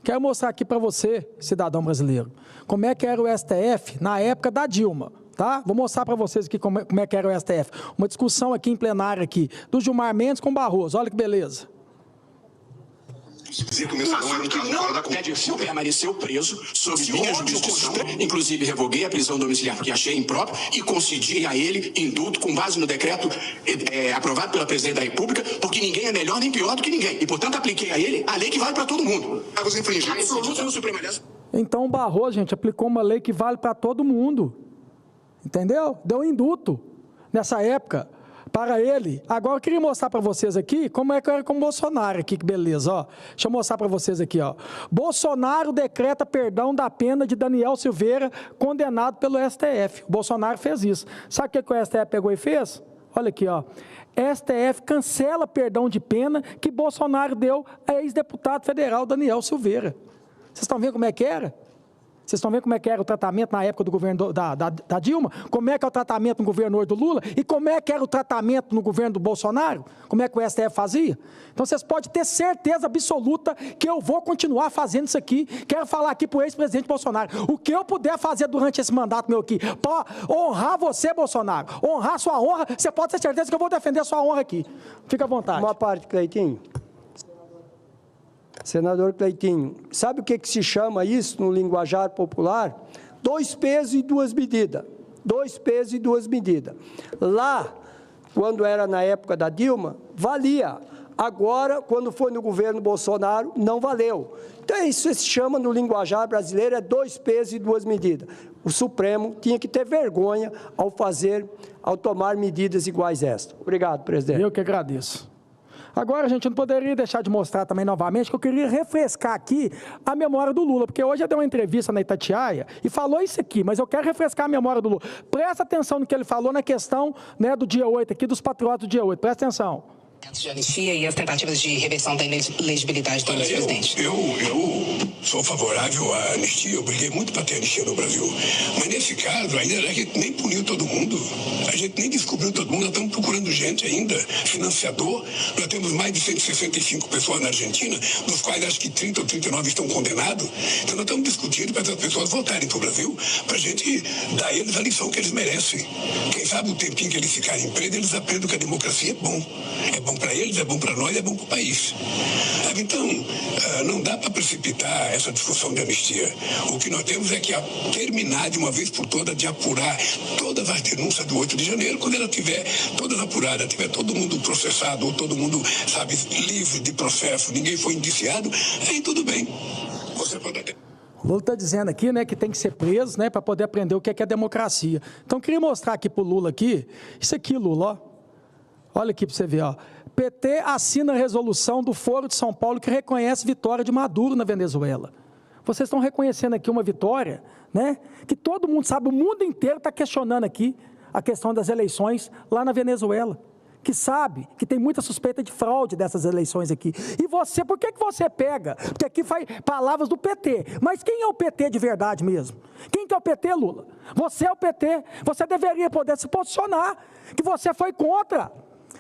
Quero mostrar aqui para você, cidadão brasileiro, como é que era o STF na época da Dilma, tá? Vou mostrar para vocês aqui como é que era o STF. Uma discussão aqui em plenário aqui, do Gilmar Mendes com Barroso, olha que beleza. Dizer que o mensalão era um caso fora da curva. Dirceu permaneceu preso sob minha jurisdição, inclusive revoguei a prisão domiciliar porque achei impróprio e concedi a ele indulto com base no decreto aprovado pela Presidente da República, porque ninguém é melhor nem pior do que ninguém. E, portanto, apliquei a ele a lei que vale para todo mundo. Você infringiu. Então o Barroso, gente, aplicou uma lei que vale para todo mundo. Entendeu? Deu um indulto nessa época para ele. Agora eu queria mostrar para vocês aqui como é que era com o Bolsonaro aqui, que beleza, ó. Deixa eu mostrar para vocês aqui, ó. Bolsonaro decreta perdão da pena de Daniel Silveira, condenado pelo STF. O Bolsonaro fez isso. Sabe o que o STF pegou e fez? Olha aqui, ó. STF cancela perdão de pena que Bolsonaro deu a ex-deputado federal Daniel Silveira. Vocês estão vendo como é que era? Vocês estão vendo como é que era o tratamento na época do governo da Dilma? Como é que é o tratamento no governo hoje do Lula? E como é que era o tratamento no governo do Bolsonaro? Como é que o STF fazia? Então, vocês podem ter certeza absoluta que eu vou continuar fazendo isso aqui. Quero falar aqui para o ex-presidente Bolsonaro. O que eu puder fazer durante esse mandato meu aqui, para honrar você, Bolsonaro, honrar sua honra, você pode ter certeza que eu vou defender a sua honra aqui. Fica à vontade. Uma parte, Cleitinho. Senador Cleitinho, sabe o que se chama isso no linguajar popular? 2 pesos e 2 medidas. 2 pesos e 2 medidas. Lá, quando era na época da Dilma, valia. Agora, quando foi no governo Bolsonaro, não valeu. Então, isso se chama no linguajar brasileiro, 2 pesos e 2 medidas. O Supremo tinha que ter vergonha ao tomar medidas iguais a esta. Obrigado, presidente. Eu que agradeço. Agora, gente, eu não poderia deixar de mostrar também novamente que eu queria refrescar aqui a memória do Lula, porque hoje eu dei uma entrevista na Itatiaia e falou isso aqui, mas eu quero refrescar a memória do Lula. Presta atenção no que ele falou na questão, né, do dia 8 aqui, dos patriotas do dia 8. Presta atenção. De anistia e as tentativas de reversão da inelegibilidade do ex-presidente. Eu sou favorável à anistia, eu briguei muito para ter anistia no Brasil. Mas nesse caso, ainda a gente nem puniu todo mundo, a gente nem descobriu todo mundo, nós estamos procurando gente ainda, financiador. Nós temos mais de 165 pessoas na Argentina, dos quais acho que 30 ou 39 estão condenados. Então nós estamos discutindo para essas pessoas voltarem para o Brasil, para a gente dar a eles a lição que eles merecem. Quem sabe o tempinho que eles ficarem presos, eles aprendem que a democracia é bom. É bom para eles, é bom para nós, é bom para o país. Então, não dá para precipitar essa discussão de anistia. O que nós temos é que terminar de uma vez por todas de apurar todas as denúncias do 8 de janeiro, quando ela tiver todas apuradas, tiver todo mundo processado, ou todo mundo, sabe, livre de processo, ninguém foi indiciado, aí tudo bem. Você pode até... O Lula está dizendo aqui, né, que tem que ser preso, né, para poder aprender o que é democracia. Então, eu queria mostrar aqui para o Lula aqui, isso aqui, Lula, ó. Olha aqui para você ver, ó. PT assina a resolução do Foro de São Paulo que reconhece vitória de Maduro na Venezuela. Vocês estão reconhecendo aqui uma vitória, né? Que todo mundo sabe, o mundo inteiro está questionando aqui a questão das eleições lá na Venezuela. Que sabe que tem muita suspeita de fraude dessas eleições aqui. E você, por que você pega? Porque aqui faz palavras do PT. Mas quem é o PT de verdade mesmo? Quem que é o PT, Lula? Você é o PT. Você deveria poder se posicionar, que você foi contra.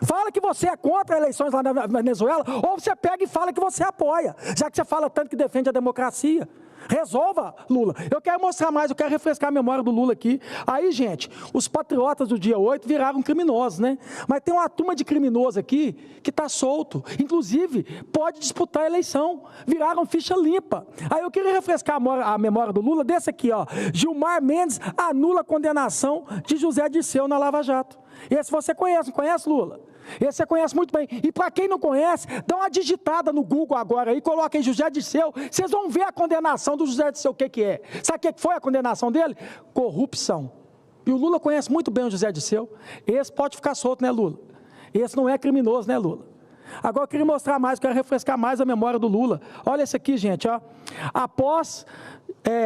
Fala que você é contra eleições lá na Venezuela, ou você pega e fala que você apoia, já que você fala tanto que defende a democracia. Resolva, Lula. Eu quero mostrar mais, eu quero refrescar a memória do Lula aqui. Aí, gente, os patriotas do dia 8 viraram criminosos, né? Mas tem uma turma de criminosos aqui que está solto. Inclusive, pode disputar a eleição. Viraram ficha limpa. Aí eu queria refrescar a memória do Lula desse aqui, ó. Gilmar Mendes anula a condenação de José Dirceu na Lava Jato. Esse você conhece, não conhece, Lula? Esse você conhece muito bem. E para quem não conhece, dá uma digitada no Google agora aí, coloca aí José Dirceu, vocês vão ver a condenação do José Dirceu, o que é. Sabe o que foi a condenação dele? Corrupção. E o Lula conhece muito bem o José Dirceu. Esse pode ficar solto, né, Lula? Esse não é criminoso, né, Lula? Agora eu queria mostrar mais, quero refrescar mais a memória do Lula. Olha esse aqui, gente, ó. Após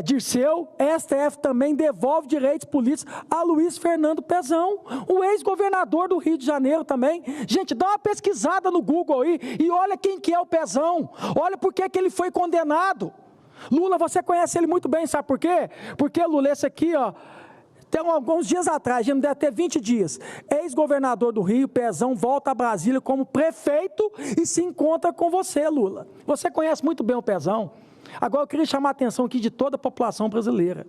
Dirceu, STF também devolve direitos políticos a Luiz Fernando Pezão, o ex-governador do Rio de Janeiro também. Gente, dá uma pesquisada no Google aí e olha quem que é o Pezão. Olha por que ele foi condenado. Lula, você conhece ele muito bem, sabe por quê? Porque, Lula, esse aqui, ó, tem alguns dias atrás, já não deve ter 20 dias, ex-governador do Rio, Pezão, volta a Brasília como prefeito e se encontra com você, Lula. Você conhece muito bem o Pezão. Agora, eu queria chamar a atenção aqui de toda a população brasileira.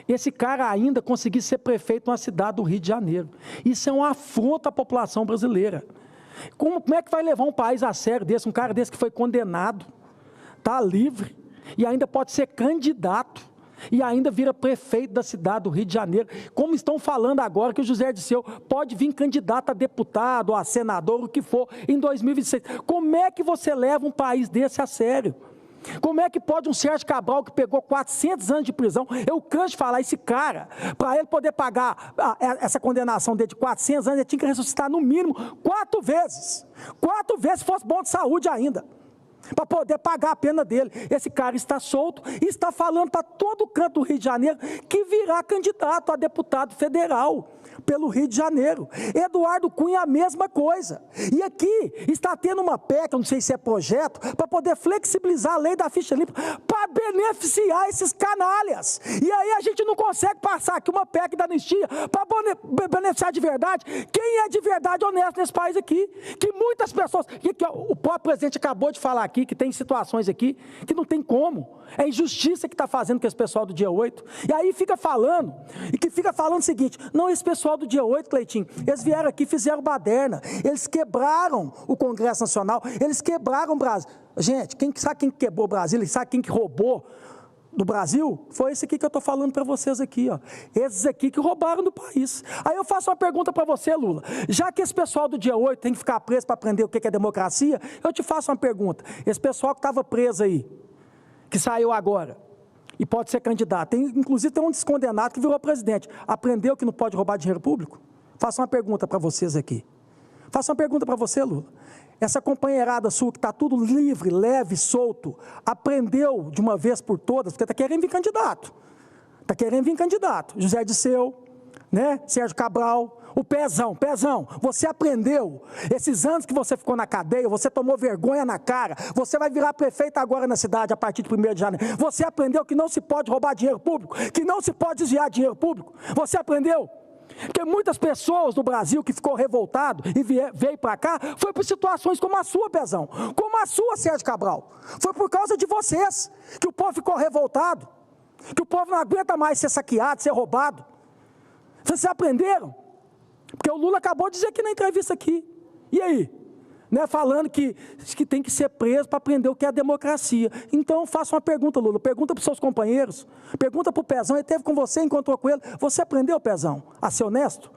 Esse cara ainda conseguiu ser prefeito numa cidade do Rio de Janeiro. Isso é um afronto à população brasileira. Como é que vai levar um país a sério desse, um cara desse que foi condenado, está livre, e ainda pode ser candidato, e ainda vira prefeito da cidade do Rio de Janeiro, como estão falando agora que o José Dirceu pode vir candidato a deputado, a senador, o que for, em 2026. Como é que você leva um país desse a sério? Como é que pode um Sérgio Cabral, que pegou 400 anos de prisão, eu canso de falar, esse cara, para ele poder pagar essa condenação dele de 400 anos, ele tinha que ressuscitar no mínimo 4 vezes. 4 vezes, se fosse bom de saúde ainda, para poder pagar a pena dele. Esse cara está solto e está falando para todo canto do Rio de Janeiro que virá candidato a deputado federal pelo Rio de Janeiro. Eduardo Cunha, a mesma coisa. E aqui está tendo uma PEC, eu não sei se é projeto, para poder flexibilizar a lei da ficha limpa, para beneficiar esses canalhas. E aí a gente não consegue passar aqui uma PEC da anistia para beneficiar de verdade quem é de verdade honesto nesse país aqui. Que muitas pessoas, que o próprio presidente acabou de falar aqui, que tem situações aqui que não tem como. É injustiça que está fazendo com esse pessoal do dia 8. E aí fica falando o seguinte, não, esse pessoal do dia 8, Cleitinho, eles vieram aqui, fizeram baderna, eles quebraram o Congresso Nacional, eles quebraram o Brasil. Gente, sabe quem quebrou o Brasil? Sabe quem que roubou do Brasil? Foi esse aqui que eu estou falando para vocês aqui, ó. Esses aqui que roubaram do país. Aí eu faço uma pergunta para você, Lula. Já que esse pessoal do dia 8 tem que ficar preso para aprender o que é democracia, eu te faço uma pergunta. Esse pessoal que estava preso aí, que saiu agora, e pode ser candidato, inclusive tem um descondenado que virou presidente, aprendeu que não pode roubar dinheiro público? Faço uma pergunta para vocês aqui. Faço uma pergunta para você, Lula. Essa companheirada sua que está tudo livre, leve, solto, aprendeu de uma vez por todas, porque está querendo vir candidato. Está querendo vir candidato. José Dirceu, né? Sérgio Cabral, o Pezão, você aprendeu, esses anos que você ficou na cadeia, você tomou vergonha na cara, você vai virar prefeito agora na cidade a partir de 1º de janeiro, você aprendeu que não se pode roubar dinheiro público, que não se pode desviar dinheiro público, você aprendeu? Porque muitas pessoas do Brasil que ficou revoltado e veio para cá, foi por situações como a sua, Pezão, como a sua, Sérgio Cabral, foi por causa de vocês, que o povo ficou revoltado, que o povo não aguenta mais ser saqueado, ser roubado. Vocês aprenderam? Porque o Lula acabou de dizer aqui na entrevista aqui. E aí? Né, falando que tem que ser preso para aprender o que é a democracia. Então, faça uma pergunta, Lula. Pergunta para os seus companheiros. Pergunta para o Pezão. Ele esteve com você, encontrou com ele. Você aprendeu, Pezão, a ser honesto?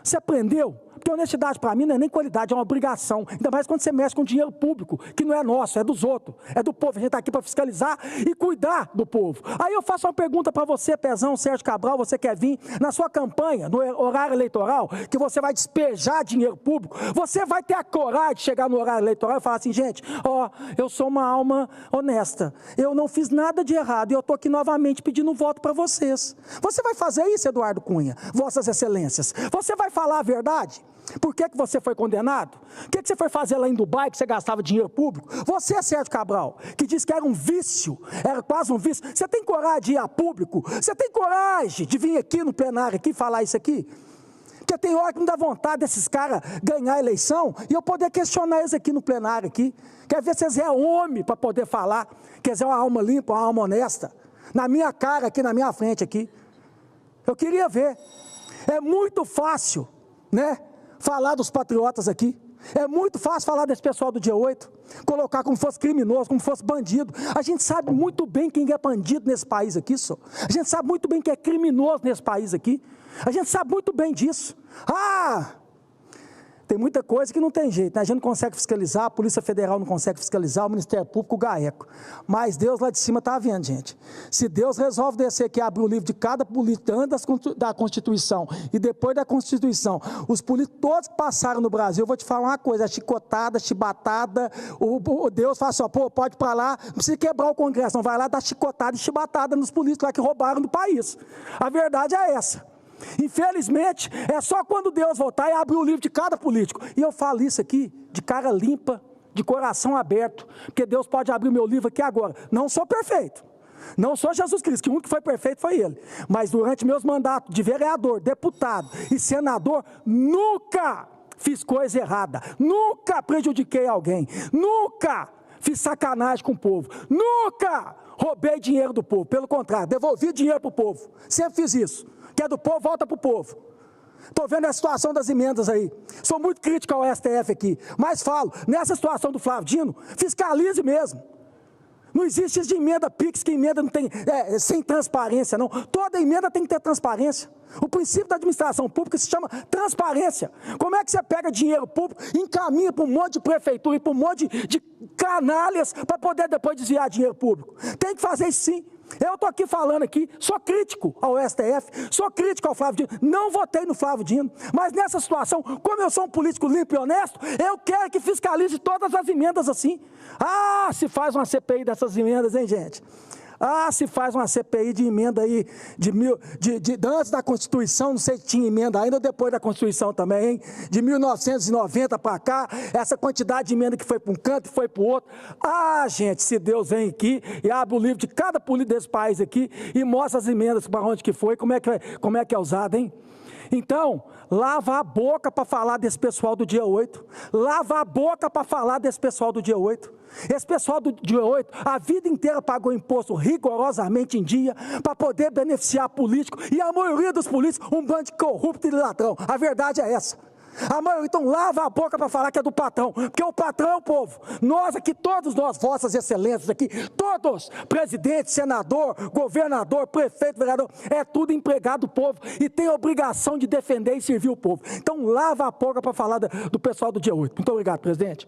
Você aprendeu? Porque honestidade para mim não é nem qualidade, é uma obrigação. Ainda mais quando você mexe com dinheiro público, que não é nosso, é dos outros, é do povo. A gente está aqui para fiscalizar e cuidar do povo. Aí eu faço uma pergunta para você, Pezão, Sérgio Cabral, você quer vir na sua campanha, no horário eleitoral, que você vai despejar dinheiro público, você vai ter a coragem de chegar no horário eleitoral e falar assim, gente, ó, eu sou uma alma honesta, eu não fiz nada de errado e eu estou aqui novamente pedindo um voto para vocês. Você vai fazer isso, Eduardo Cunha, vossas excelências? Você vai falar a verdade? Por que você foi condenado? O que você foi fazer lá em Dubai, que você gastava dinheiro público? Você, Sérgio Cabral, que disse que era um vício, era quase um vício. Você tem coragem de ir a público? Você tem coragem de vir aqui no plenário aqui falar isso aqui? Porque tem hora que não dá vontade desses caras ganhar a eleição e eu poder questionar eles aqui no plenário aqui. Quer ver se eles é homem para poder falar, quer dizer, uma alma limpa, uma alma honesta, na minha cara aqui, na minha frente aqui. Eu queria ver. É muito fácil, né? Falar dos patriotas aqui. É muito fácil falar desse pessoal do dia 8, colocar como fosse criminoso, como fosse bandido. A gente sabe muito bem quem é bandido nesse país aqui, só. A gente sabe muito bem quem é criminoso nesse país aqui. A gente sabe muito bem disso. Tem muita coisa que não tem jeito, né? A gente não consegue fiscalizar, a Polícia Federal não consegue fiscalizar, o Ministério Público, o GAECO. Mas Deus lá de cima está vendo, gente. Se Deus resolve descer aqui, abrir o livro de cada político antes da Constituição e depois da Constituição, os políticos todos que passaram no Brasil, eu vou te falar uma coisa, chicotada, chibatada, o Deus fala assim, ó, pô, pode ir para lá, não precisa quebrar o Congresso, não vai lá dar chicotada e chibatada nos políticos lá que roubaram do país. A verdade é essa. Infelizmente, é só quando Deus voltar e abrir o livro de cada político. E eu falo isso aqui de cara limpa, de coração aberto, porque Deus pode abrir o meu livro aqui agora. Não sou perfeito, não sou Jesus Cristo, que o único que foi perfeito foi Ele. Mas durante meus mandatos de vereador, deputado e senador, nunca fiz coisa errada, nunca prejudiquei alguém, nunca fiz sacanagem com o povo, nunca roubei dinheiro do povo. Pelo contrário, devolvi dinheiro para o povo. Sempre fiz isso. Que é do povo, volta para o povo. Estou vendo a situação das emendas aí. Sou muito crítico ao STF aqui. Mas falo, nessa situação do Flávio Dino, fiscalize mesmo. Não existe isso de emenda PIX, que emenda não tem, sem transparência, não. Toda emenda tem que ter transparência. O princípio da administração pública se chama transparência. Como é que você pega dinheiro público e encaminha para um monte de prefeitura e para um monte de canalhas para poder depois desviar dinheiro público? Tem que fazer isso sim. Eu estou aqui falando aqui, sou crítico ao STF, sou crítico ao Flávio Dino, não votei no Flávio Dino, mas nessa situação, como eu sou um político limpo e honesto, eu quero que fiscalize todas as emendas assim. Ah, se faz uma CPI dessas emendas, hein, gente? Ah, se faz uma CPI de emenda aí, antes da Constituição, não sei se tinha emenda ainda ou depois da Constituição também, hein? De 1990 para cá, essa quantidade de emenda que foi para um canto e foi para o outro. Ah, gente, se Deus vem aqui e abre o livro de cada político desse país aqui e mostra as emendas para onde que foi, como é que é usado, hein? Então, lava a boca para falar desse pessoal do dia 8. Lava a boca para falar desse pessoal do dia 8. Esse pessoal do dia 8, a vida inteira pagou imposto rigorosamente em dia para poder beneficiar político. E a maioria dos políticos, um bando de corrupto e ladrão. A verdade é essa. A maioria, então, lava a boca para falar que é do patrão, porque o patrão é o povo. Nós aqui, todos nós, vossas excelências aqui, todos, presidente, senador, governador, prefeito, vereador, é tudo empregado do povo e tem a obrigação de defender e servir o povo. Então, lava a boca para falar do pessoal do dia 8. Muito obrigado, presidente.